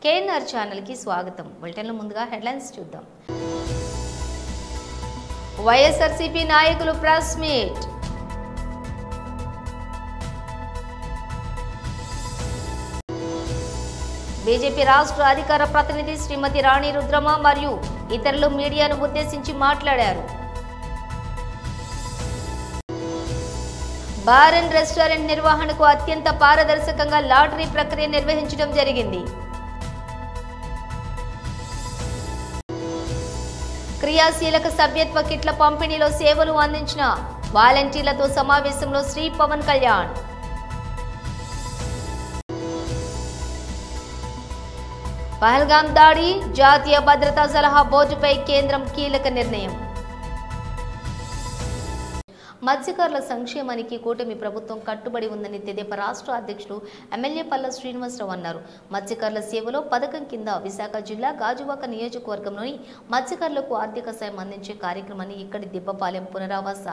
KNR channel కి స్వాగతం. బులెటిన్లో ముందుగా హెడ్లైన్స్ చూద్దాం. వైఎస్ఆర్సీపీ నాయకులు ప్రెస్ మీట్. బీజేపీ రాష్ట్ర అధికార ప్రతినిధి శ్రీమతి రాణి రుద్రమ మరియు ఇతరులు మీడియాను ఉద్దేశించి మాట్లాడారు. బార్ అండ్ రెస్టారెంట్ నిర్వహణకు అత్యంత పారదర్శకంగా లాటరీ ప్రక్రియ నిర్వహించడం జరిగింది. క్రియాశీలక సభ్యత్వ కిట్ల పంపిణీలో సేవలు అందించిన వాలంటీర్లతో సమావేశంలో శ్రీ పవన్ కళ్యాణ్. పహల్గాం దాడి, జాతీయ భద్రతా సలహా బోర్డుపై కేంద్రం కీలక నిర్ణయం. మత్స్యకారుల సంక్షేమానికి కూటమి ప్రభుత్వం కట్టుబడి ఉందని తెదేపా రాష్ట్ర అధ్యక్షుడు ఎమ్మెల్యే పల్లా శ్రీనివాసరావు అన్నారు. మత్స్యకారుల సేవలో పథకం కింద విశాఖ జిల్లా గాజువాక నియోజకవర్గంలోని మత్స్యకారులకు ఆర్థిక సాయం అందించే కార్యక్రమాన్ని ఇక్కడి దిబ్బపాలెం పునరావాస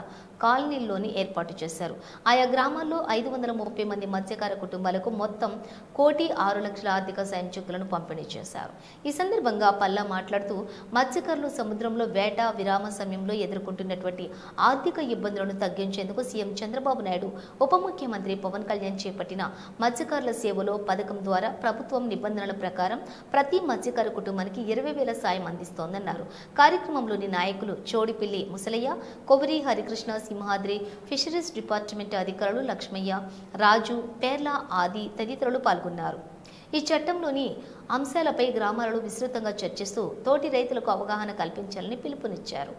కాలనీల్లోని ఏర్పాటు చేశారు. ఆయా గ్రామాల్లో 530 మంది మత్స్యకార కుటుంబాలకు మొత్తం 1,06,00,000 ఆర్థిక సాయం చెక్కులను పంపిణీ చేశారు. ఈ సందర్భంగా పల్లా మాట్లాడుతూ మత్స్యకారులు సముద్రంలో వేట విరామ సమయంలో ఎదుర్కొంటున్నటువంటి ఆర్థిక ఇబ్బందులను తగ్గించేందుకు సీఎం చంద్రబాబు నాయుడు, ఉప ముఖ్యమంత్రి పవన్ కళ్యాణ్ చేపట్టిన మత్స్యకారుల సేవలో పథకం ద్వారా ప్రభుత్వం నిబంధనల ప్రకారం ప్రతి మత్స్యకార కుటుంబానికి 20,000 సాయం అందిస్తోందన్నారు. కార్యక్రమంలోని నాయకులు చోడిపిల్లి ముసలయ్య, కొవ్వరి హరికృష్ణ, సింహాద్రి ఫిషరీస్ డిపార్ట్మెంట్ అధికారులు లక్ష్మయ్య, రాజు, పేర్ల ఆది తదితరులు పాల్గొన్నారు. ఈ చట్టంలోని అంశాలపై గ్రామాలలో విస్తృతంగా చర్చిస్తూ తోటి రైతులకు అవగాహన కల్పించాలని పిలుపునిచ్చారు.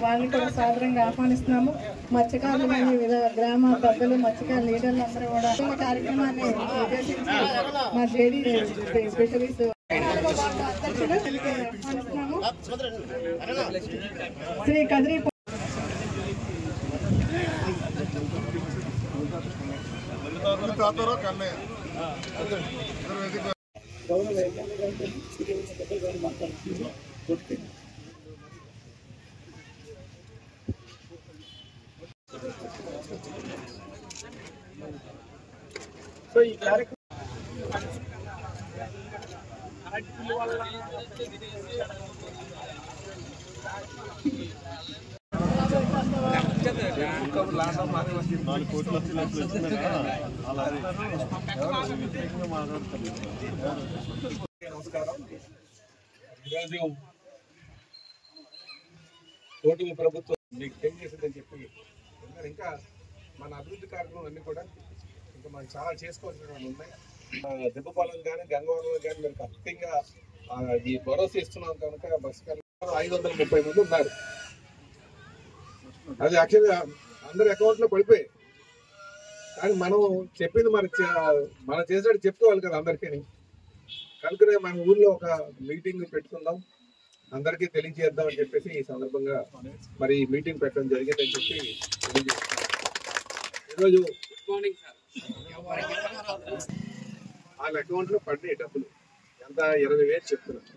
వాళ్ళని కూడా సాదరంగా ఆహ్వానిస్తున్నాము. మత్స్యకారులు కానీ వివిధ గ్రామ పెద్దలు, మత్స్యకారు లీడర్లు అందరూ కూడా కార్యక్రమాన్ని ఉద్దేశించి మా జేడీ ఫిషరీస్ ఆహ్వానిస్తున్నాము. శ్రీ కదిరి ఈ కార్యక్రమం నమస్కారం. ఈరోజు కూటమి ప్రభుత్వం మీకు తెలియజేసిందని చెప్పి ఇంకా మన అభివృద్ధి కార్యక్రమాలు అన్నీ కూడా ఇంకా మనం చాలా చేసుకోవాల్సినవి ఉన్నాయి. దిబ్బపాలెం కానీ గంగవరం కానీ మీరు ఖచ్చితంగా ఈ భరోసా ఇస్తున్నాం కనుక బస్సు 530 మంది ఉన్నారు. అది యాక్చువల్గా అందరి అకౌంట్లో పడిపోయాయి. కానీ మనం చెప్పింది మనం చేసినట్టు చెప్పుకోవాలి కదా అందరికీ. కనుకనే మన ఊళ్ళో ఒక మీటింగ్ పెట్టుకుందాం, అందరికీ తెలియజేద్దాం అని చెప్పేసి ఈ సందర్భంగా మరి మీటింగ్ పెట్టడం జరిగిందని చెప్పి ఈరోజు వాళ్ళ అకౌంట్లో పడినాయి డబ్బులు ఎంత 20,000 చెప్తున్నారు.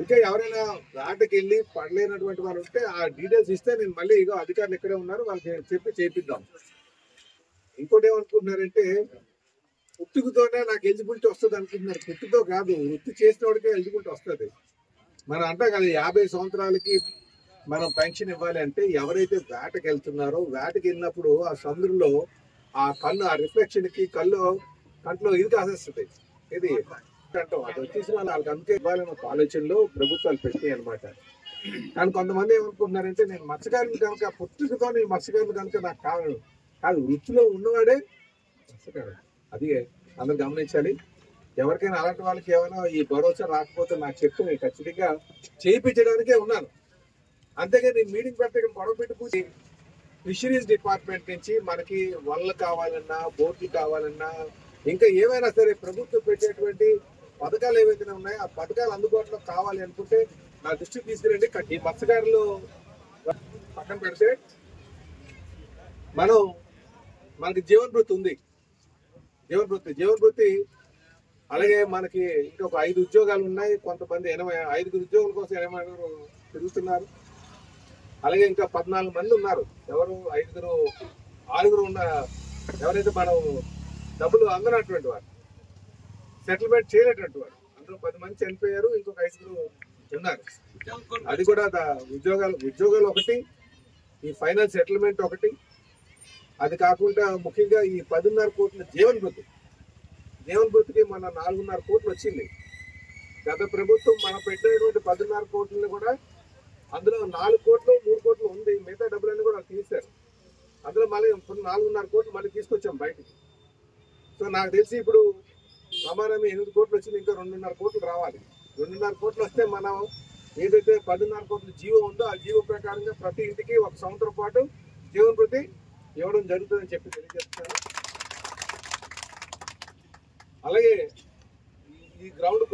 ఇంకా ఎవరైనా వేటకి వెళ్ళి పడలేనటువంటి వాళ్ళు ఉంటే ఆ డీటెయిల్స్ ఇస్తే నేను మళ్ళీ ఇగో అధికారులు ఎక్కడే ఉన్నారు వాళ్ళకి చెప్పి చేపిద్దాం. ఇంకోటి ఏమనుకుంటున్నారంటే పుట్టుకతోనే నాకు ఎలిజిబిలిటీ వస్తుంది అనుకుంటున్నారు. పుట్టుతో కాదు, వృత్తి చేసిన వాడికే ఎలిజిబిలిటీ వస్తుంది. మనం అంటాం కదా 50 సంవత్సరాలకి మనం పెన్షన్ ఇవ్వాలి అంటే ఎవరైతే వేటకి వెళ్తున్నారో వేటకి వెళ్ళినప్పుడు ఆ సముద్రంలో ఆ కళ్ళు ఆ రిఫ్లెక్షన్ కి కంట్లో ఇది కాసేస్తుంది. ఇది అంటాం అది వచ్చేసి వాళ్ళకి అందుకే ఇవ్వాలన్న ఆలోచనలో ప్రభుత్వాలు పెట్టాయి అనమాట. కానీ కొంతమంది ఏమనుకుంటున్నారంటే నేను మత్స్యకారులు కనుక పుట్టుకతో నేను మత్స్యకారులు కనుక నాకు కాదు వృత్తిలో ఉన్నవాడే మత్స్యకారుడు. అది అందరు గమనించాలి. ఎవరికైనా అలాంటి వాళ్ళకి ఏమైనా ఈ భరోసా రాకపోతే నాకు చెప్పి నేను ఖచ్చితంగా చేయించడానికే ఉన్నాను. అంతేగాని నేను మీటింగ్ పెట్టక గొడవ పెట్టుకుని ఫిషరీస్ డిపార్ట్మెంట్ నుంచి మనకి వలలు కావాలన్నా బోట్లు కావాలన్నా ఇంకా ఏమైనా సరే ప్రభుత్వం పెట్టేటువంటి పథకాలు ఏవైతే ఉన్నాయో ఆ పథకాలు అందుబాటులో కావాలి అనుకుంటే నా దృష్టికి తీసుకురండి. ఈ మత్స్యకారులు పక్కన పెడితే మనకి జీవనభృతి ఉంది. జీవనభృతి అలాగే మనకి ఇంకొక 5 ఉద్యోగాలు ఉన్నాయి. కొంతమంది 5 ఉద్యోగుల కోసం 80 తిరుగుతున్నారు. అలాగే ఇంకా 14 మంది ఉన్నారు. ఎవరు 6 ఉన్న ఎవరైతే మనం డబ్బులు అందనటువంటి వారు. సెటిల్మెంట్ చేయలేటట్టు వారు. అందులో 10 మంది చనిపోయారు, ఇంకొక 5 ఉన్నారు. అది కూడా ఉద్యోగాలు ఒకటి, ఈ ఫైనల్ సెటిల్మెంట్ ఒకటి. అది కాకుండా ముఖ్యంగా ఈ 10.5 కోట్ల జీవన్ భృతికి మన 4.5 కోట్లు వచ్చింది. గత ప్రభుత్వం మనం పెట్టినటువంటి 10.5 కోట్లని కూడా అందులో 4 కోట్లు 3 కోట్లు ఉంది, మిగతా డబ్బులన్నీ కూడా తీశారు. అందులో మళ్ళీ 4.5 కోట్లు మళ్ళీ తీసుకొచ్చాం బయటికి. సో నాకు తెలిసి ఇప్పుడు సమానమే 8 కోట్లు వచ్చింది, ఇంకా 2.5 కోట్లు రావాలి. 2.5 కోట్లు వస్తే మనం ఏదైతే 10.5 కోట్ల జీవో ఉందో ఆ జీవో ప్రకారంగా ప్రతి ఇంటికి 1 సంవత్సరం పాటు జీవన భృతి ఇవ్వడం జరుగుతుందని చెప్పి తెలియజేస్తాను. అలాగే ఈ గ్రౌండ్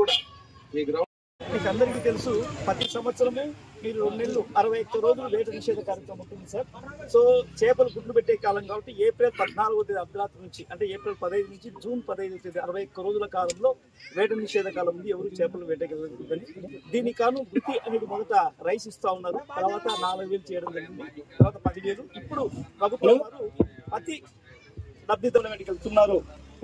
మీకు అందరికీ తెలుసు, ప్రతి సంవత్సరము మీరు 2 నెలలు 61 రోజులు వేట నిషేధ కార్యక్రమం ఉంటుంది సార్. సో చేపలు గుడ్లు పెట్టే కాలం కాబట్టి ఏప్రిల్ 14వ తేదీ అర్ధరాత్రి నుంచి, అంటే ఏప్రిల్ 15 నుంచి జూన్ 15వ తేదీ 61 రోజుల కాలంలో వేట నిషేధ కాలం ఉంది. ఎవరు చేపలు వేటకెళ్ళదని దీనికి కాను వృత్తి అనేది మొదట రైస్ ఇస్తా ఉన్నారు, తర్వాత 4,000 చేయడం జరిగింది, తర్వాత 10,000. ఇప్పుడు ప్రభుత్వం వారు ప్రతి లబ్ధిదారులు వెళ్తున్నారు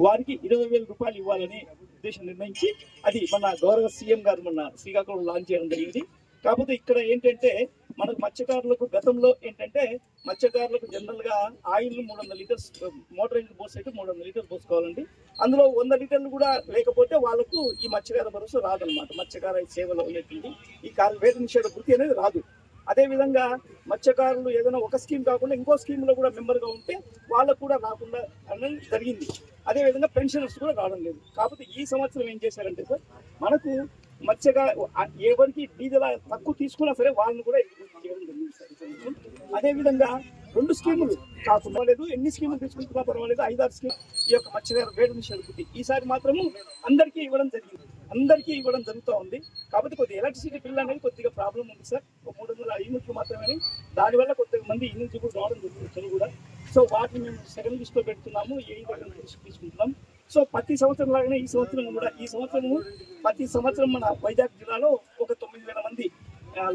వారికి 20,000 రూపాయలు ఇవ్వాలని ఉద్దేశం నిర్ణయించి అది మన గౌరవ సీఎం గారు మన శ్రీకాకుళం లాంచ్ చేయడం జరిగింది. కాకపోతే ఇక్కడ ఏంటంటే మనకు మత్స్యకారులకు గతంలో ఏంటంటే మత్స్యకారులకు జనరల్ గా ఆయిల్ 300 లీటర్స్, మోటరైజ్డ్ బోట్స్ అయితే 300 లీటర్స్ పోసుకోవాలండి. అందులో 100 లీటర్లు కూడా లేకపోతే వాళ్ళకు ఈ మత్స్యకార భరోసా రాదనమాట. మత్స్యకార సేవలో ఉన్నటువంటి ఈ వేట నిషేధ వృత్తి అనేది రాదు. అదేవిధంగా మత్స్యకారులు ఏదైనా ఒక స్కీమ్ కాకుండా ఇంకో స్కీమ్లో కూడా మెంబర్గా ఉంటే వాళ్ళకు కూడా రాకుండా అనేది జరిగింది. అదేవిధంగా పెన్షనర్స్ కూడా రావడం లేదు. కాకపోతే ఈ సంవత్సరం ఏం చేశారంటే సార్, మనకు ఎవరికి డీజిల్ తక్కువ తీసుకున్నా సరే వాళ్ళని కూడా చేయడం జరిగింది సార్. అదేవిధంగా 2 స్కీములు కాకుండా లేదు, ఎన్ని స్కీములు తీసుకుంటున్నా పర్వాలేదు, 5-6 స్కీమ్ ఈ యొక్క మత్స్యకార వేట నిషేధ వృత్తి ఈసారి మాత్రము అందరికీ ఇవ్వడం జరుగుతూ ఉంది. కాబట్టి కొద్దిగా ఎలక్ట్రిసిటీ బిల్ అనేది కొద్దిగా ప్రాబ్లం ఉంది సార్. 300 యూనిట్లు మాత్రమే, దానివల్ల కొద్దిగా మంది యూనిట్లు కూడా రావడం జరుగుతుంది కూడా. సో వాటిని మేము సెకండ్ లిస్ట్ లో పెడుతున్నాము, ఏ తీసుకుంటున్నాం. సో ప్రతి సంవత్సరం లాగానే ఈ సంవత్సరము ప్రతి సంవత్సరం మన వైజాగ్ జిల్లాలో ఒక 9,000 మంది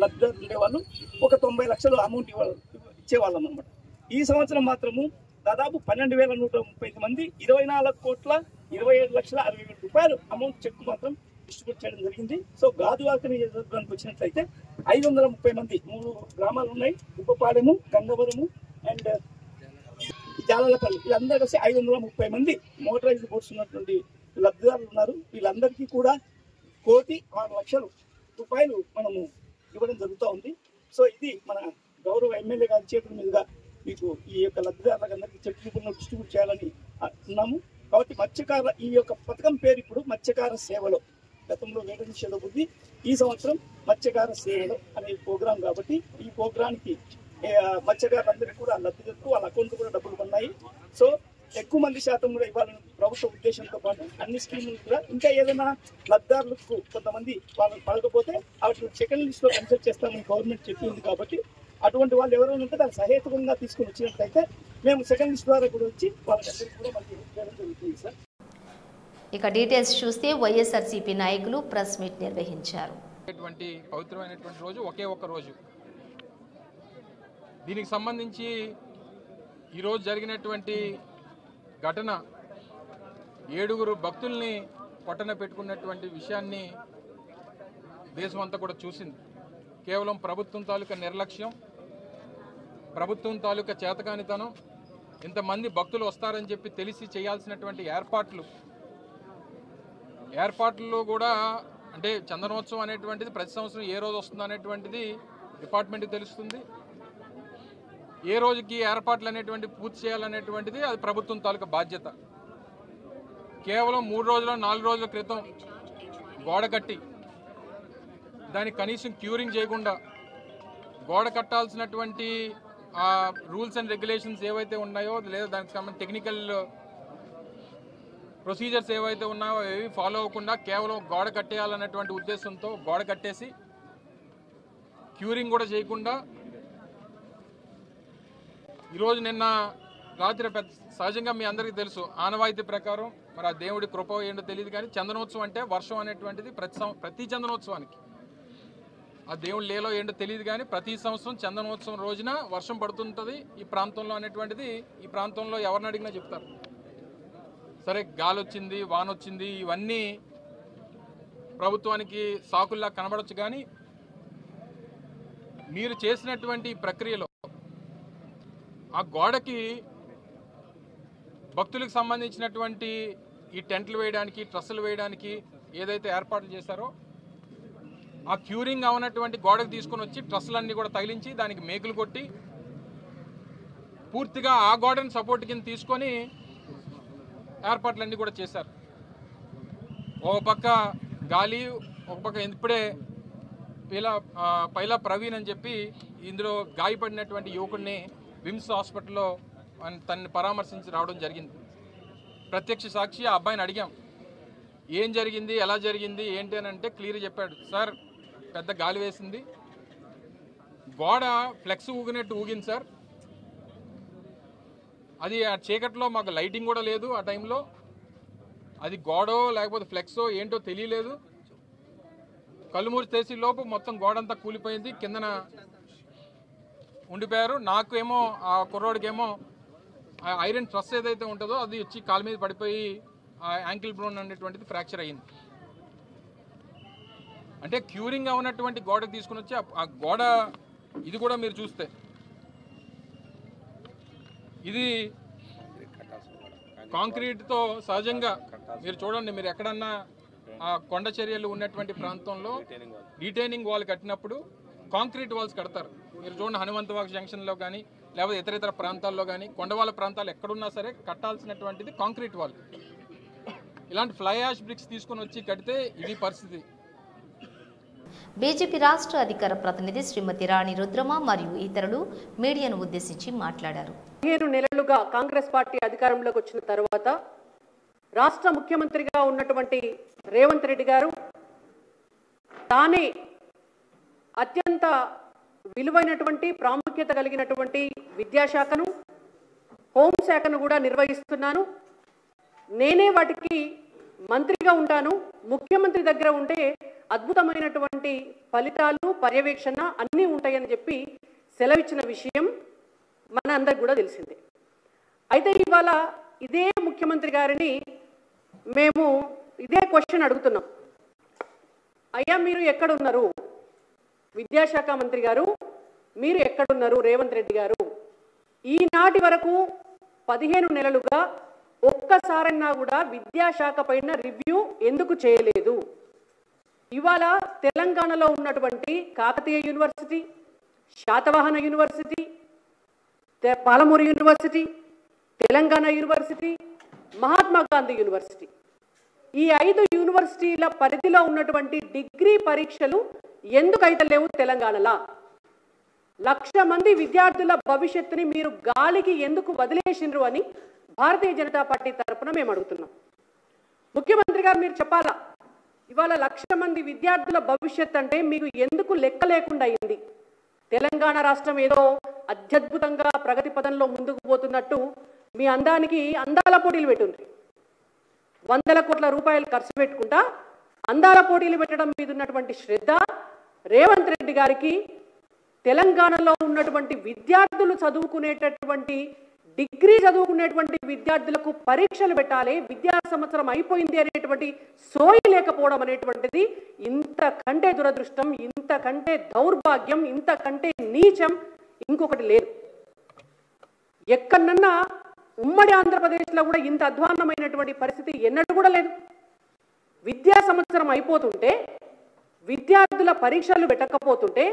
లబ్ధిదారులు ఉండేవాళ్ళు, ఒక 90 లక్షలు అమౌంట్ ఇచ్చేవాళ్ళం అనమాట. ఈ సంవత్సరం మాత్రము దాదాపు 12,135 మంది 24,27,60,000 రూపాయలు అమౌంట్ చెక్ మాత్రం డిస్ట్రిబ్యూట్ చేయడం జరిగింది. సో గాజువాక నియోజకవర్గానికి వచ్చినట్లయితే 530 మంది 3 గ్రామాలు ఉన్నాయి, ఉప్పపాలెము, గంగవరము అండ్ జాలలపల్లి, వీళ్ళందరూ కలిసి 530 మంది మోటరైజ్డ్ బోట్స్ ఉన్నటువంటి లబ్ధిదారులు ఉన్నారు. వీళ్ళందరికీ కూడా 1,06,00,000 రూపాయలు మనము ఇవ్వడం జరుగుతూ ఉంది. సో ఇది మన గౌరవ ఎమ్మెల్యే గారి చేతుల మీదుగా మీకు ఈ యొక్క లబ్ధిదారులకు అందరికీ చెక్ డిస్ట్రిబ్యూట్ చేయాలని ఉన్నాము. కాబట్టి మత్స్యకార ఈ యొక్క పథకం పేరు ఇప్పుడు మత్స్యకార సేవలో, గతంలో వేట నిషేధ వృత్తి, ఈ సంవత్సరం మత్స్యకార సేవలో అనే ప్రోగ్రాం. కాబట్టి ఈ ప్రోగ్రాంకి మత్స్యకారులందరికీ కూడా లబ్ధిదారులకు వాళ్ళ అకౌంట్ కూడా డబ్బులు ఉన్నాయి. సో ఎక్కువ మంది శాతం కూడా ఇవ్వాలని ప్రభుత్వ ఉద్దేశంతో పాటు అన్ని స్కీములు కూడా ఇంకా ఏదైనా లబ్ధిదారులకు కొంతమంది వాళ్ళకి పడకపోతే వాటిని సెకండ్ లిస్ట్ లో కన్సిడర్ చేస్తామని గవర్నమెంట్ చెప్పింది. కాబట్టి అటువంటి వాళ్ళు ఎవరైనా ఉంటే దాన్ని సహేతుకంగా తీసుకుని వచ్చినట్లయితే మేము సెకండ్ లిస్ట్ ద్వారా కూడా వచ్చి వాళ్ళందరికీ కూడా మనకి చేయడం జరుగుతుంది సార్. ఇక డీటెయిల్స్ చూస్తే వైఎస్ఆర్సీపీ నాయకులు ప్రెస్ మీట్ నిర్వహించారు. పవిత్రమైనటువంటి రోజు ఒకే ఒక్క రోజు. దీనికి సంబంధించి ఈరోజు జరిగినటువంటి ఘటన 7 భక్తుల్ని పొట్టన పెట్టుకున్నటువంటి విషయాన్ని దేశం అంతా కూడా చూసింది. కేవలం ప్రభుత్వం తాలూకా నిర్లక్ష్యం, ప్రభుత్వం తాలూకా చేతకానితనం, ఇంతమంది భక్తులు వస్తారని చెప్పి తెలిసి చేయాల్సినటువంటి ఏర్పాట్లు కూడా, అంటే చందనోత్సవం అనేటువంటిది ప్రతి సంవత్సరం ఏ రోజు వస్తుంది అనేటువంటిది డిపార్ట్మెంట్కి తెలుస్తుంది. ఏ రోజుకి ఏర్పాట్లు అనేటువంటి పూర్తి చేయాలనేటువంటిది అది ప్రభుత్వం తాలూకా బాధ్యత. కేవలం 3 రోజుల 4 రోజుల క్రితం గోడ కట్టి దానికి కనీసం క్యూరింగ్ చేయకుండా గోడ కట్టాల్సినటువంటి రూల్స్ అండ్ రెగ్యులేషన్స్ ఏవైతే ఉన్నాయో, లేదా దానికి సంబంధించిన టెక్నికల్ ప్రొసీజర్స్ ఏవైతే ఉన్నాయో అవి ఫాలో అవ్వకుండా కేవలం గోడ కట్టేయాలన్నటువంటి ఉద్దేశంతో గోడ కట్టేసి క్యూరింగ్ కూడా చేయకుండా ఈరోజు నిన్న రాత్రి సహజంగా మీ అందరికీ తెలుసు ఆనవాయితీ ప్రకారం, మరి ఆ దేవుడి కృప ఏంటో తెలియదు కానీ చందనోత్సవం అంటే వర్షం అనేటువంటిది ప్రతి చందనోత్సవానికి ఆ దేవుడి లేలో ఏంటో తెలియదు కానీ ప్రతి సంవత్సరం చందనోత్సవం రోజున వర్షం పడుతుంటుంది ఈ ప్రాంతంలో అనేటువంటిది ఈ ప్రాంతంలో ఎవరిని అడిగినా చెప్తారు. సరే గాలి వచ్చింది, వాన వచ్చింది, ఇవన్నీ ప్రభుత్వానికి సాకుల్లా కనబడచ్చు. కానీ మీరు చేసినటువంటి ప్రక్రియలో ఆ గోడకి భక్తులకు సంబంధించినటువంటి ఈ టెంట్లు వేయడానికి, ట్రస్సులు వేయడానికి ఏదైతే ఏర్పాట్లు చేశారో ఆ క్యూరింగ్ అవునటువంటి గోడకు తీసుకొని వచ్చి ట్రస్సులన్నీ కూడా తగిలించి దానికి మేకులు కొట్టి పూర్తిగా ఆ గోడను సపోర్ట్ కింద తీసుకొని ఏర్పాట్లన్నీ కూడా చేశారు. ఒక పక్క గాలి, ఒక పక్క ఇప్పుడే పైలా ప్రవీణ్ అని చెప్పి ఇందులో గాయపడినటువంటి యువకుడిని విమ్స్ హాస్పిటల్లో తనని పరామర్శించి రావడం జరిగింది. ప్రత్యక్ష సాక్షి ఆ అబ్బాయిని అడిగాం, ఏం జరిగింది, ఎలా జరిగింది, ఏంటి అని అంటే క్లియర్ చెప్పాడు. సార్, పెద్ద గాలి వేసింది, గోడ ఫ్లెక్స్ ఊగినట్టు ఊగింది సార్. అది ఆ చీకట్లో మాకు లైటింగ్ కూడా లేదు ఆ టైంలో. అది గోడో లేకపోతే ఫ్లెక్సో ఏంటో తెలియలేదు. కళ్ళుమూరి చేసి లోపు మొత్తం గోడంతా కూలిపోయింది, కిందన ఉండిపోయారు. నాకేమో ఆ కుర్రోడికేమో ఆ ఐరన్ ట్రస్ ఏదైతే ఉంటుందో అది వచ్చి కాలు మీద పడిపోయి ఆ యాంకిల్ బ్రోన్ అనేటువంటిది ఫ్రాక్చర్ అయ్యింది. అంటే క్యూరింగ్ అవునటువంటి గోడకు తీసుకుని వచ్చి ఆ గోడ ఇది కూడా మీరు చూస్తే ఇది కాంక్రీట్తో సహజంగా మీరు చూడండి, మీరు ఎక్కడన్నా ఆ కొండ చర్యలు ఉన్నటువంటి ప్రాంతంలో రిటైనింగ్ వాల్ కట్టినప్పుడు కాంక్రీట్ వాల్స్ కడతారు. మీరు చూడండి, హనుమంతవాక్ జంక్షన్లో కానీ లేకపోతే ఇతర ప్రాంతాల్లో కానీ కొండవాళ్ళ ప్రాంతాలు ఎక్కడున్నా సరే కట్టాల్సినటువంటిది కాంక్రీట్ వాల్. ఇలాంటి ఫ్లై యాష్ బ్రిక్స్ తీసుకొని వచ్చి కడితే ఇది పరిస్థితి. బీజేపీ రాష్ట్ర అధికార ప్రతినిధి శ్రీమతి రాణి రుద్రమ మరియు ఇతరులు మీడియాను ఉద్దేశించి మాట్లాడారు. 15 నెలలుగా కాంగ్రెస్ పార్టీ అధికారంలోకి వచ్చిన తర్వాత రాష్ట్ర ముఖ్యమంత్రిగా ఉన్నటువంటి రేవంత్ రెడ్డి గారు తానే అత్యంత విలువైనటువంటి ప్రాముఖ్యత కలిగినటువంటి విద్యాశాఖను, హోంశాఖను కూడా నిర్వహిస్తున్నాను, నేనే వాటికి మంత్రిగా ఉంటాను, ముఖ్యమంత్రి దగ్గర ఉంటే అద్భుతమైనటువంటి ఫలితాలు, పర్యవేక్షణ అన్నీ ఉంటాయని చెప్పి సెలవిచ్చిన విషయం మన అందరికి కూడా తెలిసిందే. అయితే ఇవాళ ఇదే ముఖ్యమంత్రి గారిని మేము ఇదే క్వశ్చన్ అడుగుతున్నాం. అయ్యా, మీరు ఎక్కడున్నారు? విద్యాశాఖ మంత్రి గారు, మీరు ఎక్కడున్నారు? రేవంత్ రెడ్డి గారు, ఈనాటి వరకు 15 నెలలుగా ఒక్కసారన్నా కూడా విద్యాశాఖ పైన రివ్యూ ఎందుకు చేయలేదు? ఇవాళ తెలంగాణలో ఉన్నటువంటి Kakatiya university, Satavahana university, Palamuru university, Telangana university, Mahatma Gandhi university, ఈ 5 యూనివర్సిటీల పరిధిలో ఉన్నటువంటి డిగ్రీ పరీక్షలు ఎందుకైతే లేవు తెలంగాణలో? 1,00,000 మంది విద్యార్థుల భవిష్యత్తుని మీరు గాలికి ఎందుకు వదిలేసిండ్రు అని భారతీయ జనతా పార్టీ తరఫున మేము అడుగుతున్నాం. ముఖ్యమంత్రి గారు మీరు చెప్పాలా, ఇవాళ 1,00,000 మంది విద్యార్థుల భవిష్యత్ అంటే మీకు ఎందుకు లెక్క లేకుండా అయింది? తెలంగాణ రాష్ట్రం ఏదో అత్యద్భుతంగా ప్రగతి పదంలో ముందుకు పోతున్నట్టు మీ అందానికి అందాల పోటీలు పెట్టుంది. 100 కోట్ల రూపాయలు ఖర్చు పెట్టుకుంటా అందాల పోటీలు పెట్టడం మీద ఉన్నటువంటి శ్రద్ధ రేవంత్ రెడ్డి గారికి తెలంగాణలో ఉన్నటువంటి విద్యార్థులు చదువుకునేటటువంటి డిగ్రీ చదువుకునేటువంటి విద్యార్థులకు పరీక్షలు పెట్టాలి, విద్యా సంవత్సరం అయిపోయింది అనేటువంటి సోయి లేకపోవడం అనేటువంటిది ఇంతకంటే దురదృష్టం, ఇంతకంటే దౌర్భాగ్యం, ఇంతకంటే నీచం ఇంకొకటి లేదు. ఎక్కడన్నా ఉమ్మడి ఆంధ్రప్రదేశ్లో కూడా ఇంత అధ్వాన్నమైనటువంటి పరిస్థితి ఎన్నడూ కూడా లేదు. విద్యా సంవత్సరం అయిపోతుంటే, విద్యార్థుల పరీక్షలు పెట్టకపోతుంటే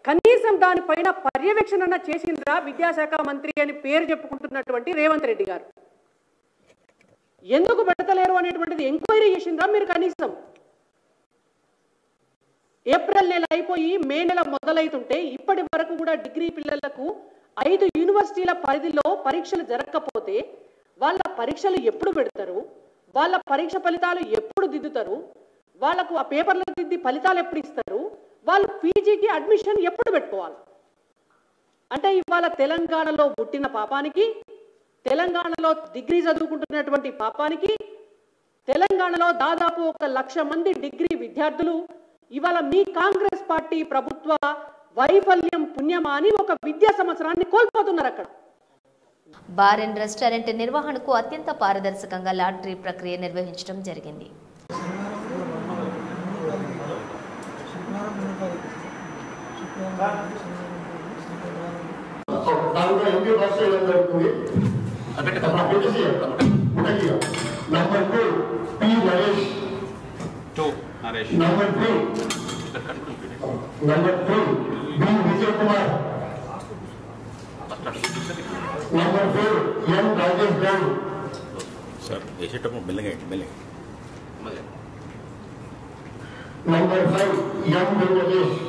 కనీసం దానిపైన పర్యవేక్షణ చేసిండ్రా విద్యాశాఖ మంత్రి అని పేరు చెప్పుకుంటున్నటువంటి రేవంత్ రెడ్డి గారు? ఎందుకు పెడతలేరు అనేటువంటిది ఎంక్వైరీ చేసిండ్రా మీరు? కనీసం ఏప్రిల్ నెల అయిపోయి మే నెల మొదలైతుంటే ఇప్పటి వరకు కూడా డిగ్రీ పిల్లలకు 5 యూనివర్సిటీల పరిధిలో పరీక్షలు జరగకపోతే వాళ్ళ పరీక్షలు ఎప్పుడు పెడతారు? వాళ్ళ పరీక్ష ఫలితాలు ఎప్పుడు దిద్దుతారు? వాళ్ళకు ఆ పేపర్లు దిద్ది ఫలితాలు ఎప్పుడు ఇస్తారు? వాళ్ళు పీజీకి అడ్మిషన్ ఎప్పుడు పెట్టుకోవాలి? అంటే ఇవాళ తెలంగాణలో పుట్టిన పాపానికి, తెలంగాణలో డిగ్రీ చదువుకుంటున్నటువంటి పాపానికి, తెలంగాణలో దాదాపు 1,00,000 మంది డిగ్రీ విద్యార్థులు ఇవాళ మీ కాంగ్రెస్ పార్టీ ప్రభుత్వ వైఫల్యం పుణ్యమా అని ఒక విద్యా సంవత్సరాన్ని కోల్పోతున్నారు. అక్కడ బార్ అండ్ రెస్టారెంట్ నిర్వహణకు అత్యంత పారదర్శకంగా లాటరీ ప్రక్రియ నిర్వహించడం జరిగింది. దాంట్లో ఎంపీ బస్ చేయడం జరుగుతుంది. Number 2 P Naresh, number 3 B Vijay Kumar, number 4 M Rajesh Goud. Sir వేసేటప్పుడు మెల్లగా number 5 M Venkatesh,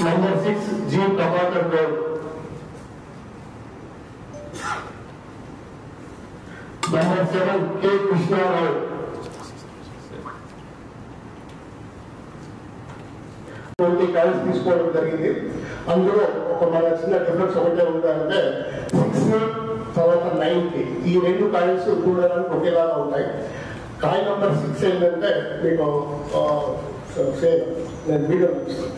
number 6 G Prabhakar Goud, number 7 K Krishnarao, coins తీసుకోవడం జరిగింది. అందులో ఒక మన చిన్న డిఫరెన్స్ ఒకటే ఉందంటే 6 తర్వాత 9 ఈ 2 కాయిన్స్ చూడడానికి ఒకేలాగా ఉంటాయి. కాయిన్ నెంబర్ 6 ఏంటంటే మీకు సేమ్ నేను వీడియో చూపిస్తాను.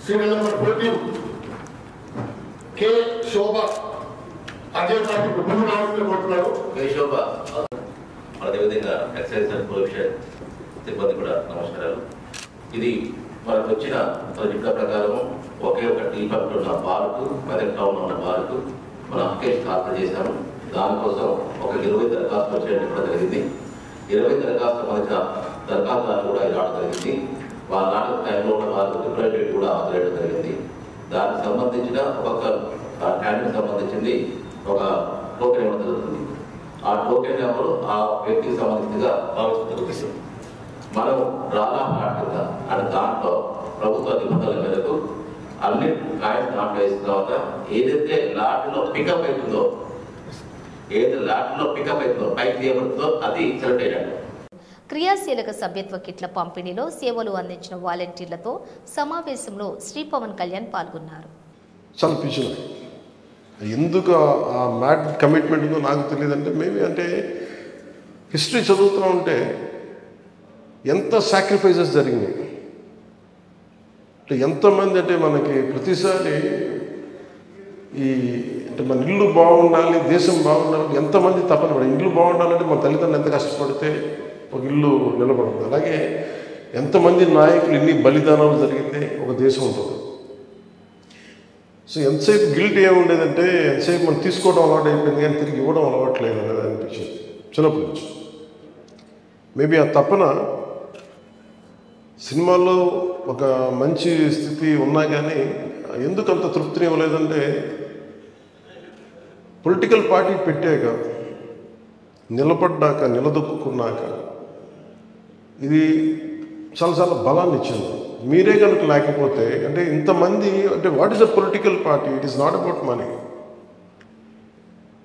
సీరియల్ నెంబర్ 14 కే శోభ, అదే పార్టీ ముందు రావాలని కోరుతున్నారు. కే శోభ, అదేవిధంగా ఎక్సైజ్ అండ్ ప్రొవిషన్ సిబ్బంది కూడా నమస్కారాలు. ఇది మనకు వచ్చిన రిప్ల ప్రకారం ఒకే ఒక టీ పంప్ ఉన్న బార్కు, మెదక్ టౌన్ ఉన్న బార్కు మనం అప్లికేషన్ దాఖలు చేశాము. దానికోసం ఒక 20 దరఖాస్తులు వచ్చేయడం కూడా జరిగింది. 20 దరఖాస్తుల మధ్య దరఖాస్తుదారులు కూడా రావడం జరిగింది. వాళ్ళ నాటక టైంలో ఉన్న వారు రిప్రజెంటేటివ్ కూడా హాజరయ్యడం జరిగింది. దానికి సంబంధించిన ఒక్కొక్క క్యాండిడేట్ సంబంధించింది ఒక టోకెన్ ఇవ్వడం జరుగుతుంది. ఆ టోకెన్ నెంబరు ఆ వ్యక్తికి సంబంధించిగా భావిస్తుంది. మనం రాలా కింద అంటే దాంట్లో ప్రభుత్వ నిబంధనల మేరకు అన్ని కాయిన్స్ దాంట్లో వేసిన తర్వాత ఏదైతే లాట్లో పికప్ అవుతుందో పైకి తీయబడుతుందో అది సెలెక్ట్ అయ్యాడు. క్రియాశీలక సభ్యత్వ కిట్ల పంపిణీలో సేవలు అందించిన వాలంటీర్లతో సమావేశంలో శ్రీ పవన్ కళ్యాణ్ పాల్గొన్నారు. చాలా పిచ్చిన ఎందుకు ఆ మ్యాడ్ కమిట్మెంట్ ఉందో నాకు తెలియదంటే మేబీ అంటే హిస్టరీ చదువుతూ ఉంటే ఎంత సాక్రిఫైసెస్ జరిగినాయి అంటే ఎంతమంది అంటే మనకి ప్రతిసారి ఈ అంటే మన ఇల్లు బాగుండాలి, దేశం బాగుండాలి, ఎంతమంది తపన పడి ఇల్లు బాగుండాలంటే మన తల్లిదండ్రులు ఎంత కష్టపడితే ఒక ఇల్లు నిలబడుతుంది. అలాగే ఎంతమంది నాయకులు ఎన్ని బలిదానాలు జరిగితే ఒక దేశం ఉంటుంది. సో ఎంతసేపు గిల్ట్ ఏముండేదంటే ఎంతసేపు మనం తీసుకోవడం అలవాటు అయిపోయింది కానీ తిరిగి ఇవ్వడం అలవాట్లేదు అనేది అనిపించింది చిన్నప్పటి నుంచి. మేబీ ఆ తపన సినిమాల్లో ఒక మంచి స్థితి ఉన్నా కానీ ఎందుకు అంత తృప్తిని ఇవ్వలేదంటే పొలిటికల్ పార్టీ పెట్టాక నిలబడ్డాక నిలదొక్కున్నాక ఇది చాలా బలాన్ని ఇచ్చింది. మీరే కనుక లేకపోతే అంటే ఇంతమంది అంటే what is a political party, it is not about money.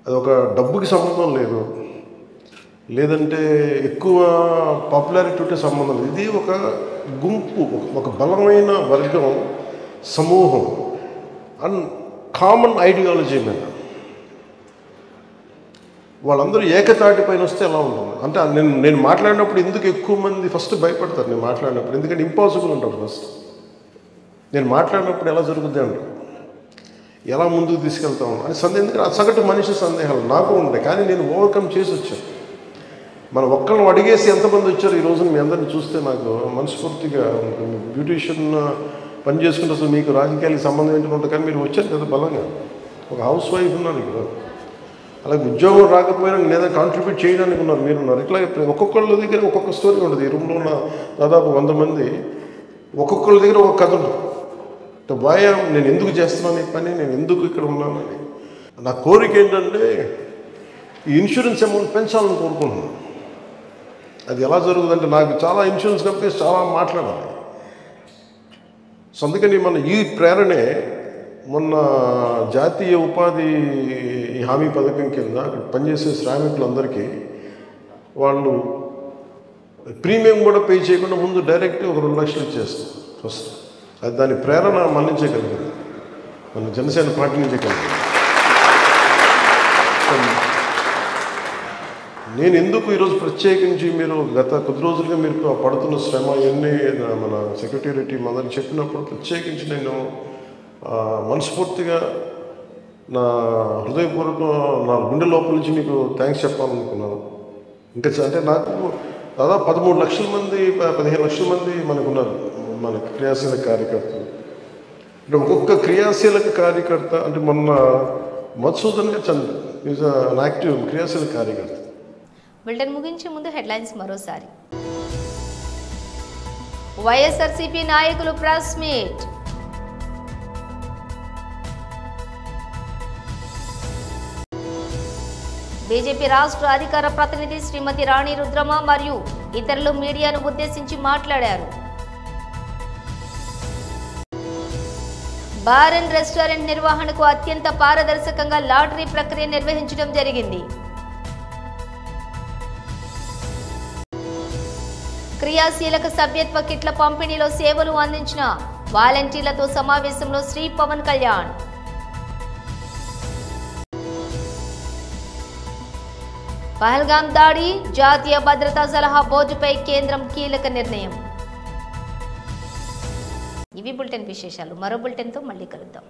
అది ఒక డబ్బుకి సంబంధం లేదు, లేదంటే ఎక్కువ పాపులారిటీ ఉంటే సంబంధం లేదు. ఇది ఒక గుంపు, ఒక బలమైన వర్గం, సమూహం అండ్ కామన్ ఐడియాలజీ మీద వాళ్ళందరూ ఏకతాటి పైన వస్తే ఎలా ఉంటుంది అంటే నేను మాట్లాడినప్పుడు ఎందుకు ఎక్కువ మంది ఫస్ట్ భయపడతారు నేను మాట్లాడినప్పుడు, ఎందుకంటే ఇంపాసిబుల్ ఉంటుంది. ఫస్ట్ నేను మాట్లాడినప్పుడు ఎలా జరుగుద్ది అంటే ఎలా ముందుకు తీసుకెళ్తాం అని ఎందుకంటే ఆ సగటు మనిషి సందేహాలు నాకు ఉంటాయి, కానీ నేను ఓవర్కమ్ చేసి వచ్చాను. మనం ఒక్కళ్ళని అడిగేసి ఎంతమంది వచ్చారు ఈ రోజున మీ అందరిని చూస్తే నాకు మనస్ఫూర్తిగా బ్యూటీషియన్ పని చేసుకుంటే అసలు మీకు రాజకీయాలకు సంబంధం ఏంటంటే ఉంటుంది, కానీ మీరు వచ్చారు కదా బలంగా. ఒక హౌస్ వైఫ్ ఉన్నారు ఇక్కడ, అలాగే ఉద్యోగం రాకపోయినా నేను ఏదైనా కాంట్రిబ్యూట్ చేయడానికి ఉన్నారు, మీరున్నారు. ఇట్లా ఒక్కొక్కళ్ళ దగ్గర ఒక్కొక్క స్టోరీ ఉంటుంది. ఈ రూమ్లో ఉన్న దాదాపు 100 మంది ఒక్కొక్కళ్ళ దగ్గర ఒక కథ ఉంటుంది. వాయా నేను ఎందుకు చేస్తున్నాను ఈ పని, నేను ఎందుకు ఇక్కడ ఉన్నానని. నా కోరిక ఏంటంటే ఈ ఇన్సూరెన్స్ అమౌంట్ పెంచాలని కోరుకుంటున్నాను. అది ఎలా జరుగుతుందంటే నాకు చాలా ఇన్సూరెన్స్ కంపెనీస్ చాలా మాట్లాడాలి. సో అందుకని మన ఈ ప్రేరణే మొన్న జాతీయ ఉపాధి హామీ పథకం కింద అక్కడ పనిచేసే శ్రామికులందరికీ వాళ్ళు ప్రీమియం కూడా పే చేయకుండా ముందు డైరెక్ట్ ఒక 2 లక్షలు ఇచ్చేస్తాం ఫస్ట్. అది దాని ప్రేరణ మళ్ళించే కలిగింది, మన జనసేన పార్టీ నుంచే కలిగింది. నేను ఎందుకు ఈరోజు ప్రత్యేకించి మీరు గత కొద్ది రోజులుగా మీరు పడుతున్న శ్రమ ఇవన్నీ మన సెక్రటేరియట్ టీం అందరిని చెప్పినప్పుడు ప్రత్యేకించి నేను మనస్ఫూర్తిగా నా హృదయపూర్వక నా గుండె లోపల నుంచి మీకు థ్యాంక్స్ చెప్పాలనుకున్నాను. ఇంకా అంటే నాకు దాదాపు 13 లక్షల మంది 15 లక్షల మంది మనకున్నారు మన క్రియాశీలక కార్యకర్తలు. అంటే ఒక్కొక్క క్రియాశీలక కార్యకర్త అంటే మొన్న మధుసూదన్ చంద్ర ఈజ్ అన్ యాక్టివ్ క్రియాశీలక కార్యకర్త. బులెటిన్ ముగించే ముందు హెడ్లైన్స్ మరోసారి. వైఎస్ఆర్సీపీ నాయకులు ప్రెస్ మీట్. బీజేపీ రాష్ట్ర అధికార ప్రతినిధి శ్రీమతి రాణి రుద్రమ మరియు ఇతరులు మీడియాను ఉద్దేశించి మాట్లాడారు. బార్ అండ్ రెస్టారెంట్ నిర్వహణకు అత్యంత పారదర్శకంగా లాటరీ ప్రక్రియ నిర్వహించడం జరిగింది. క్రియాశీలక సభ్యత్వ కిట్ల పంపిణీలో సేవలు అందించిన వాలంటీర్లతో సమావేశంలో శ్రీ పవన్ కళ్యాణ్. పహల్గాం దాడి, జాతీయ భద్రతా సలహా బోర్డుపై కేంద్రం కీలక నిర్ణయం. ఇవి బులెటిన్ విశేషాలు. మరో బులెటిన్తో మళ్ళీ కలుద్దాం.